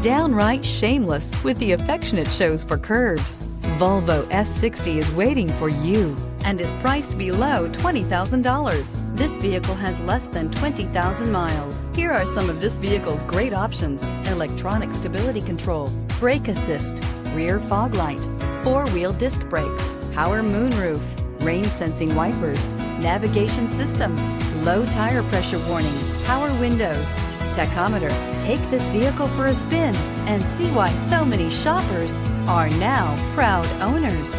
downright shameless with the affectionate shows for curves. Volvo S60 is waiting for you and is priced below $20,000. This vehicle has less than 20,000 miles. Here are some of this vehicle's great options: electronic stability control, brake assist, rear fog light, four-wheel disc brakes, power moonroof, rain sensing wipers, navigation system, low tire pressure warning, power windows, tachometer. Take this vehicle for a spin and see why so many shoppers are now proud owners.